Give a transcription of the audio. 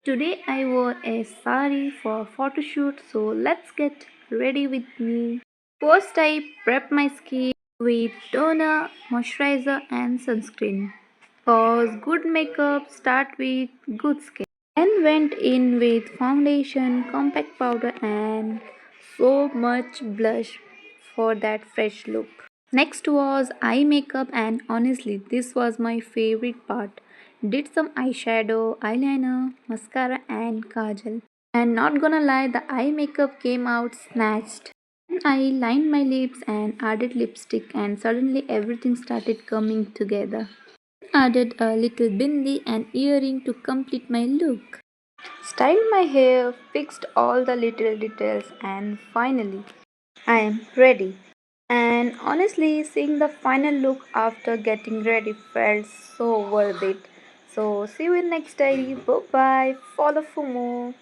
Today I wore a sari for a photo shoot, so let's get ready with me. First I prep my skin with toner, moisturizer and sunscreen. Cause good makeup start with good skin. Then went in with foundation, compact powder and so much blush for that fresh look. Next was eye makeup, and honestly, this was my favorite part. Did some eyeshadow, eyeliner, mascara, and kajal. And not gonna lie, the eye makeup came out snatched. Then I lined my lips and added lipstick, and suddenly everything started coming together. Added a little bindi and earring to complete my look. Styled my hair, fixed all the little details, and finally, I am ready. And honestly, seeing the final look after getting ready felt so worth it. So, see you in next diary. Bye bye. Follow for more.